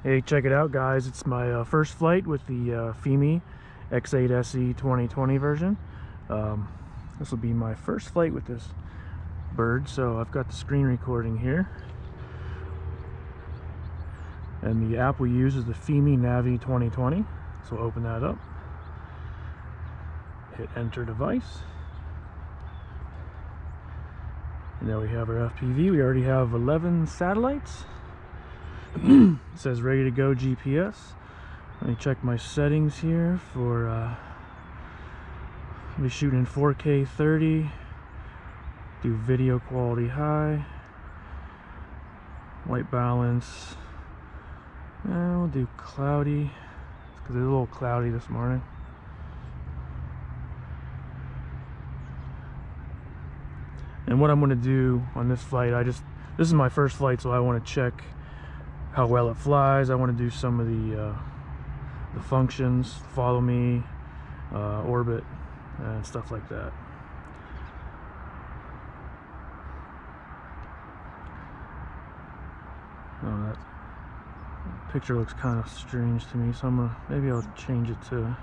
Hey, check it out, guys. It's my first flight with the Fimi X8 SE 2020 version. This will be my first flight with this bird, so I've got the screen recording here. And the app we use is the Fimi Navi 2020. So we'll open that up. Hit enter device. And there we have our FPV. We already have 11 satellites. It says ready to go GPS. Let me check my settings here for I'll be shooting in 4K 30. Do video quality high. White balance. And we'll do cloudy because it's a little cloudy this morning. And what I'm going to do on this flight, this is my first flight, so I want to check how well it flies. I want to do some of the functions, follow me, orbit, and stuff like that. Oh, that picture looks kind of strange to me, so maybe I'll change it to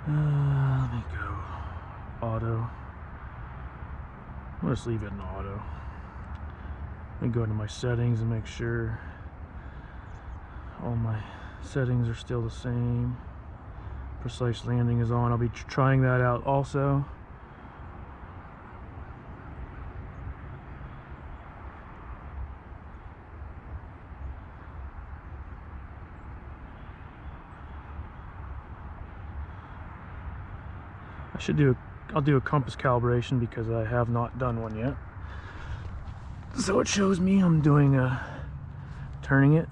let me go auto. I'll just leave it in auto. Let me go into my settings and make sure all my settings are still the same. Precise landing is on. I'll be trying that out also. I'll do a compass calibration because I have not done one yet. So it shows me I'm doing turning it.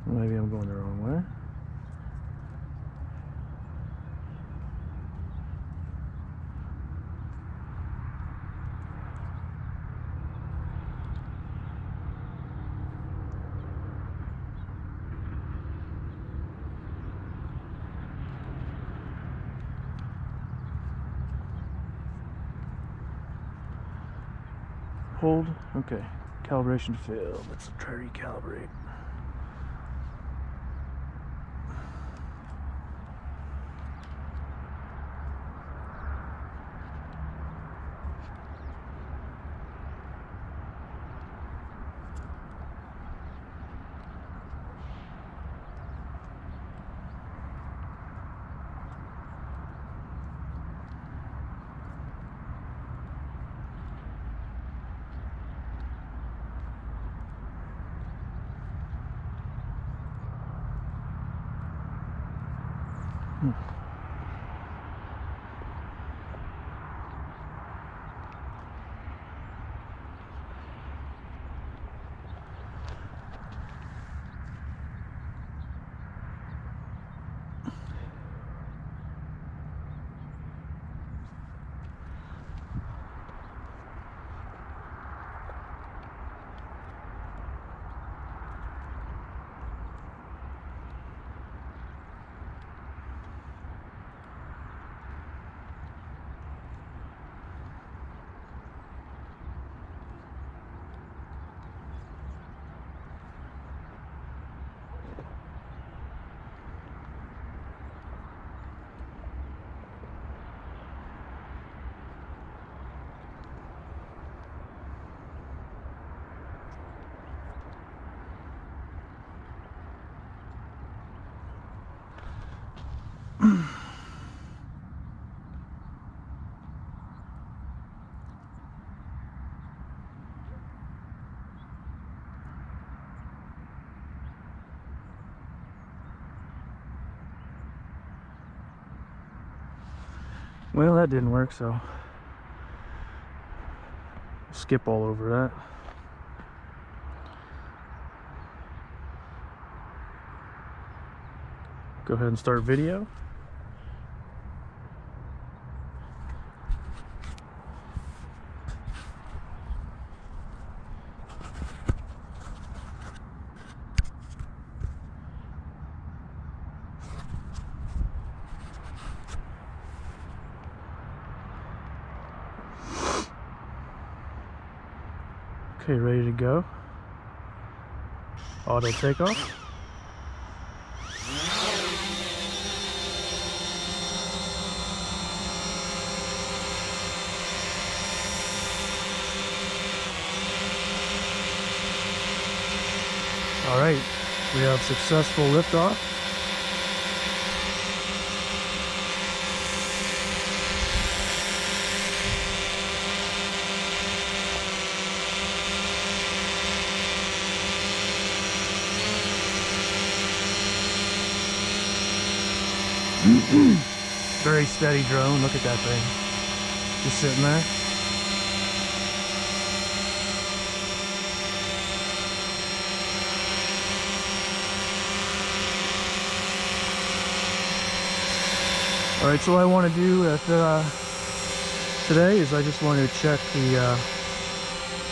Maybe I'm going the wrong way. Hold. Okay. Calibration failed. Let's try to recalibrate. Well, that didn't work, so skip all over that. Go ahead and start video. Okay, ready to go. Auto takeoff. All right, we have successful liftoff. Very steady drone. Look at that thing. Just sitting there. Alright, so what I want to do today is I just want to check the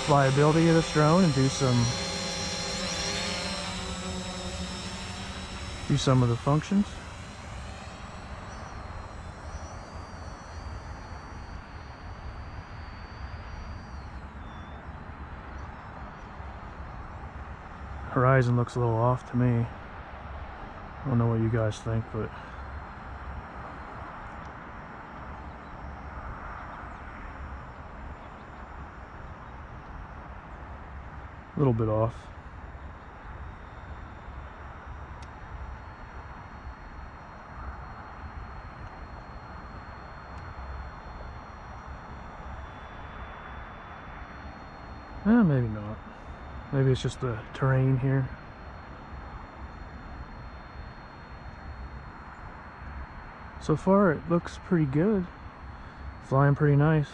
flyability of this drone and do some of the functions. Horizon looks a little off to me. I don't know what you guys think, but a little bit off. Maybe not. Maybe it's just the terrain here. So far it looks pretty good. Flying pretty nice.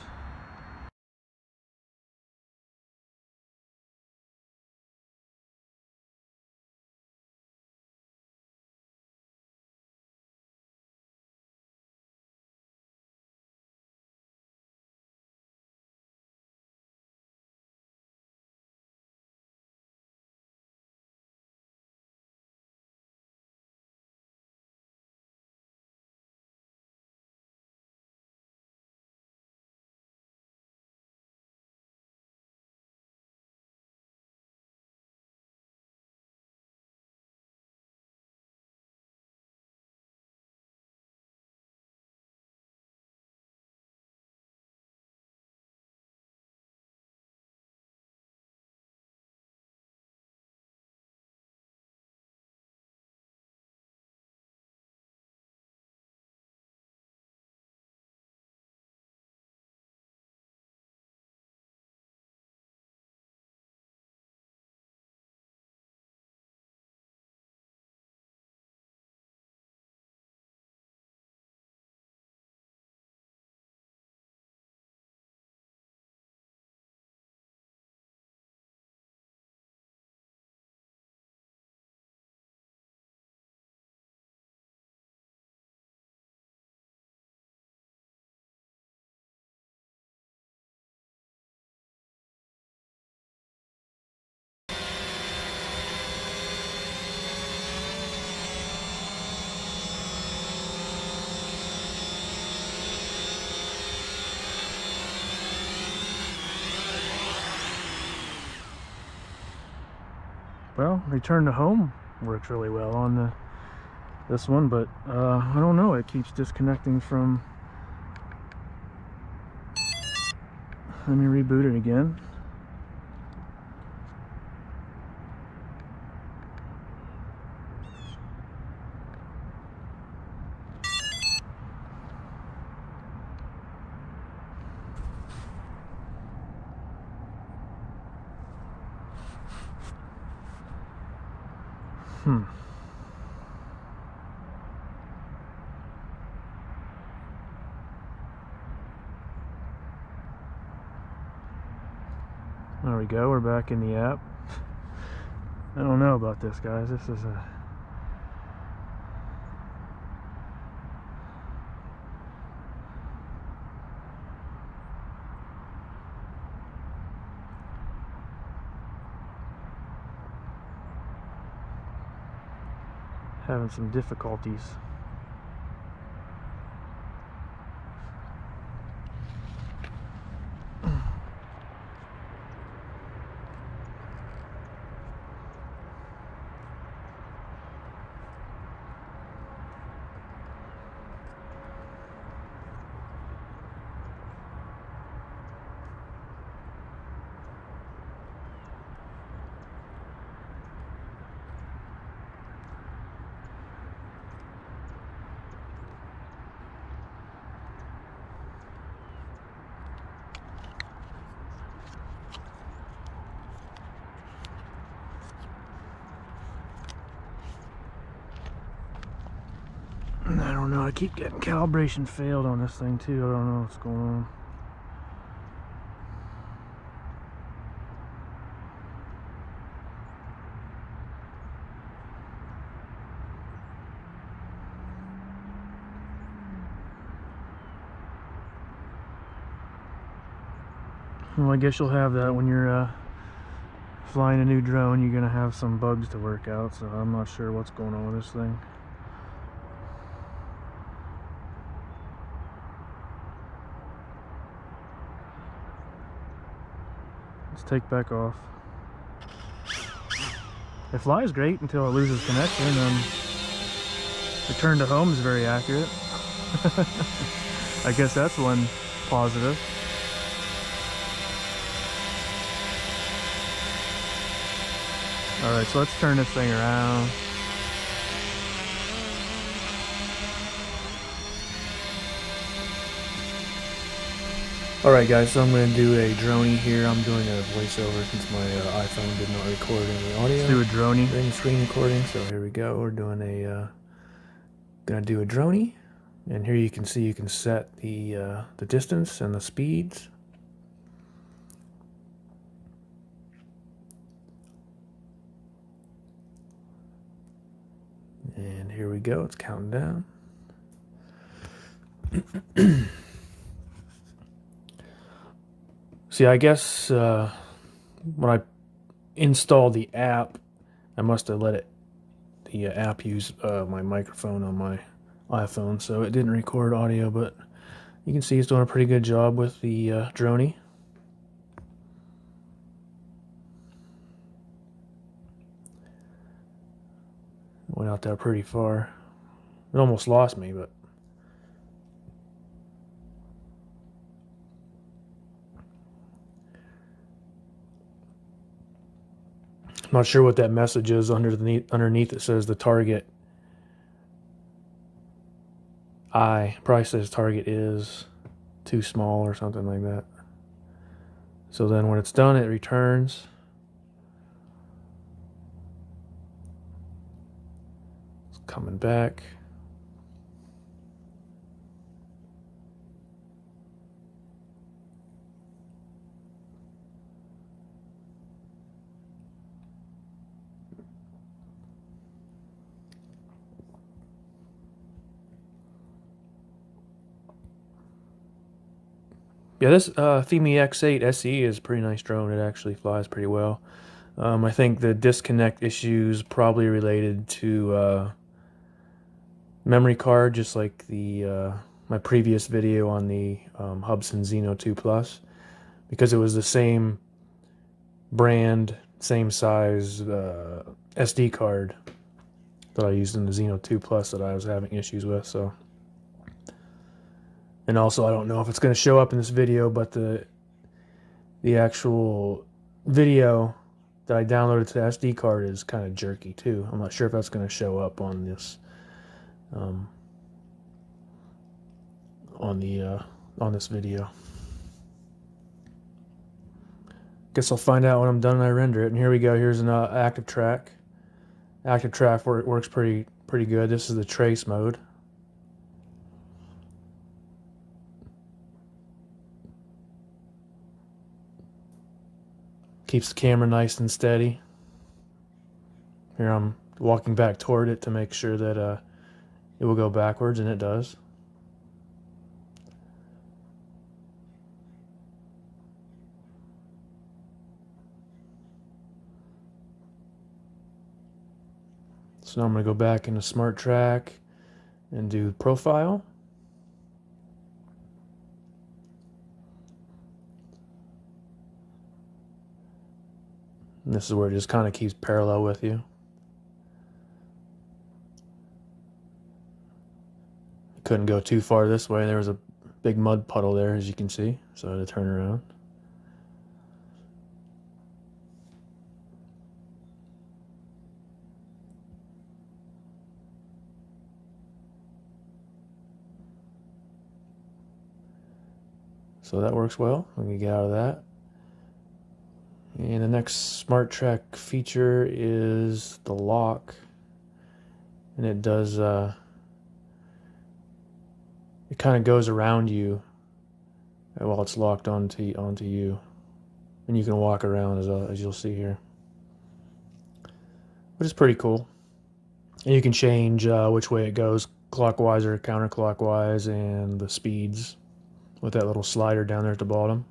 Well, return to home works really well on this one, but I don't know, it keeps disconnecting from. Let me reboot it again. There we go, we're back in the app. I don't know about this, guys. This is having some difficulties. I don't know, I keep getting calibration failed on this thing too. I don't know what's going on. Well, I guess you'll have that when you're flying a new drone. You're gonna have some bugs to work out, so I'm not sure what's going on with this thing. Let's take back off. It flies great until it loses connection, and return to home is very accurate. I guess that's one positive. Alright, so let's turn this thing around. Alright guys, so I'm going to do a Dronie here. I'm doing a voiceover since my iPhone did not record any audio. Let's do a Dronie. Any screen recording, so here we go. We're doing a, gonna do a Dronie. And here you can see you can set the distance and the speeds. And here we go, it's counting down. See, I guess when I installed the app, I must have let the app use my microphone on my iPhone, so it didn't record audio, but you can see it's doing a pretty good job with the Dronie. Went out there pretty far. It almost lost me, but I'm not sure what that message is underneath. It says the target probably says target is too small or something like that. So then when it's done, it returns. It's coming back. Yeah, this Fimi X8 SE is a pretty nice drone. It actually flies pretty well. I think the disconnect issues probably related to memory card, just like the my previous video on the Hubsan Xeno 2 Plus, because it was the same brand, same size SD card that I used in the Xeno 2 Plus that I was having issues with. So, and also I don't know if it's going to show up in this video, but the actual video that I downloaded to the SD card is kind of jerky too. I'm not sure if that's going to show up on this on this video. Guess I'll find out when I'm done and I render it. And here we go. Here's an active track. Active track works pretty good. This is the trace mode. Keeps the camera nice and steady. Here I'm walking back toward it to make sure that it will go backwards, and it does. So now I'm going to go back into Smart Track and do Profile. And this is where it just kind of keeps parallel with you. Couldn't go too far this way. There was a big mud puddle there, as you can see, so I had to turn around. So that works well. I'm going to get out of that. And the next Smart Track feature is the lock. And it does it kind of goes around you while it's locked onto you, and you can walk around as you'll see here, which is pretty cool. And you can change which way it goes, clockwise or counterclockwise, and the speeds with that little slider down there at the bottom.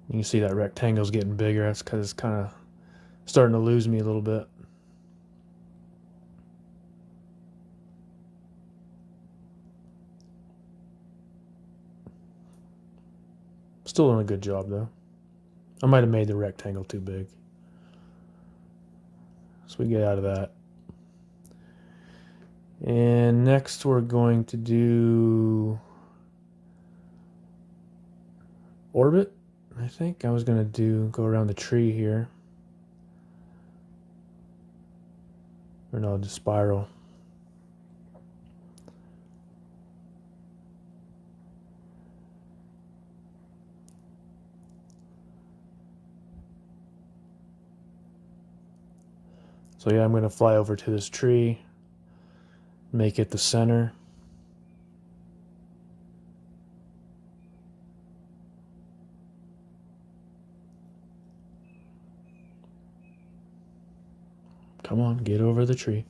You can see that rectangle's getting bigger. That's because it's kind of starting to lose me a little bit. Still doing a good job though. I might have made the rectangle too big. So we get out of that. And next we're going to do orbit. I think I was going to go around the tree here. Or no, just spiral. So yeah, I'm going to fly over to this tree, make it the center. Come on, get over the tree.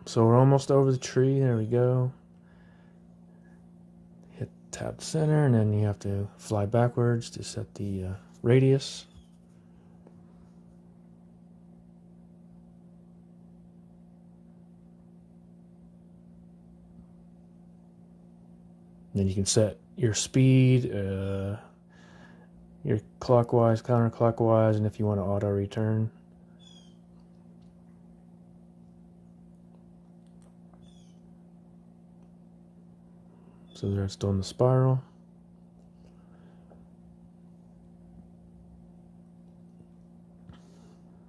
So we're almost over the tree. There we go. Hit tab center, and then you have to fly backwards to set the radius. Then you can set your speed, your clockwise, counterclockwise, and if you want to auto return. So there it's doing the spiral.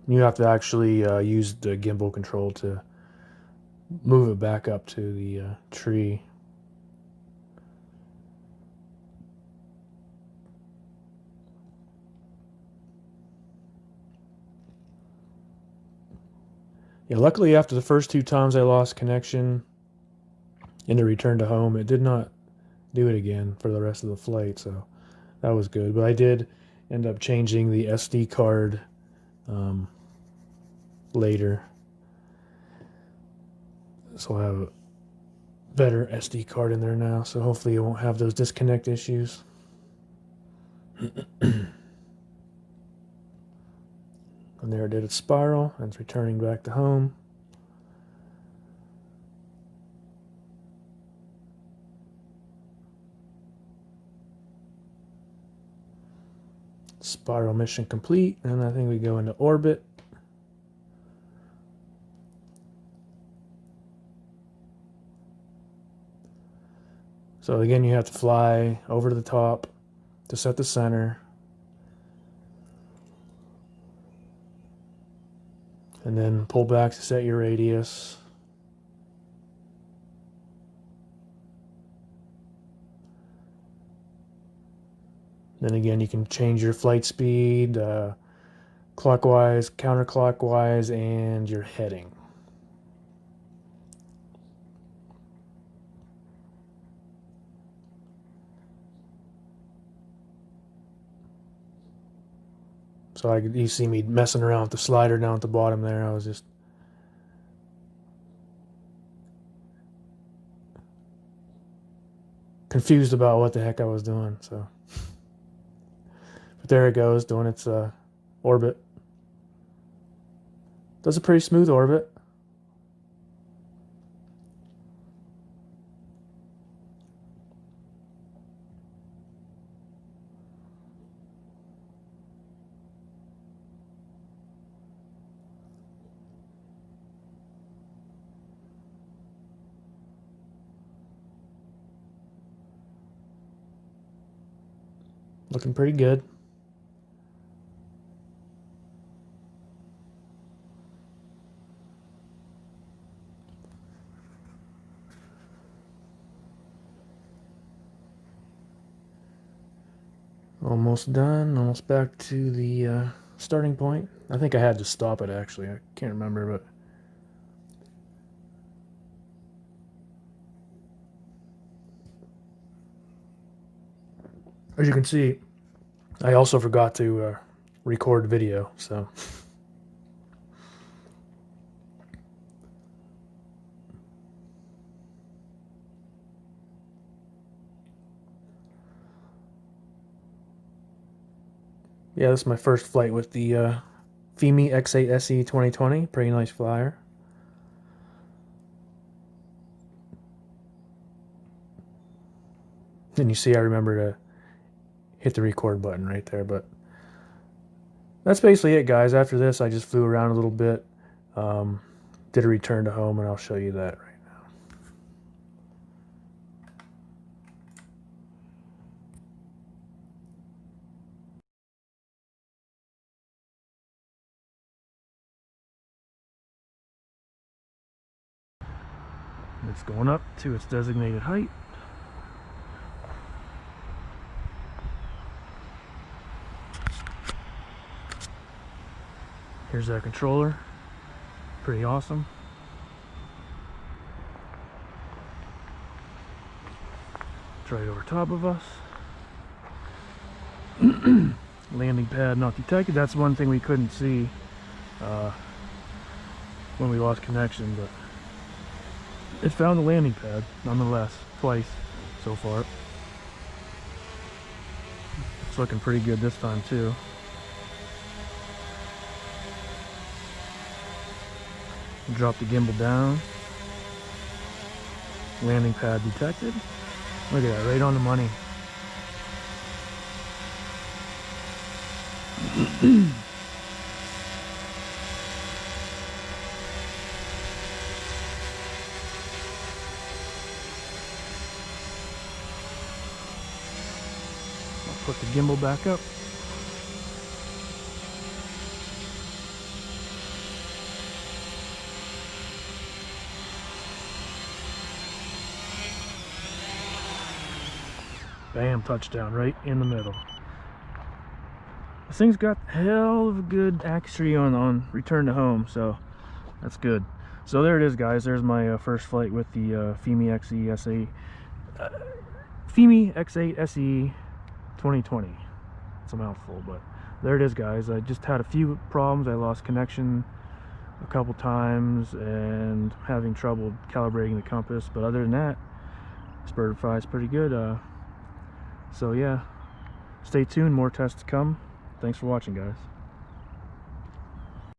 You have to actually use the gimbal control to move it back up to the tree. Yeah, luckily after the first 2 times I lost connection in the return to home, it did not do it again for the rest of the flight, so that was good. But I did end up changing the SD card later, so I have a better SD card in there now, so hopefully you won't have those disconnect issues. And there it did its spiral, and it's returning back to home. Spiral mission complete, and I think we go into orbit. So again, you have to fly over to the top to set the center. And then pull back to set your radius. Then again, you can change your flight speed, clockwise, counterclockwise, and your heading. So you see me messing around with the slider down at the bottom there. I was just confused about what the heck I was doing. So, but there it goes, doing its orbit. Does a pretty smooth orbit. looking pretty good. Almost done, almost back to the starting point. I think I had to stop it actually, I can't remember, but as you can see, I also forgot to record video, so yeah, this is my first flight with the Fimi X8 SE 2020. Pretty nice flyer. And you see I remember to hit the record button right there, but that's basically it, guys. After this, I just flew around a little bit, did a return to home, and I'll show you that right now. It's going up to its designated height. Here's that controller. Pretty awesome. It's right over top of us. Landing pad not detected. That's one thing we couldn't see when we lost connection, but it found the landing pad nonetheless, twice so far. It's looking pretty good this time too. Drop the gimbal down. Landing pad detected. Look at that, right on the money. I'll put the gimbal back up. Bam, touchdown right in the middle. This thing's got hell of a good accuracy on return to home, so that's good. So there it is, guys. There's my first flight with the Fimi X8 SE 2020. It's a mouthful, but there it is, guys. I just had a few problems. I lost connection a couple times and having trouble calibrating the compass, but other than that, this bird flies pretty good. So yeah, stay tuned, more tests to come. Thanks for watching, guys.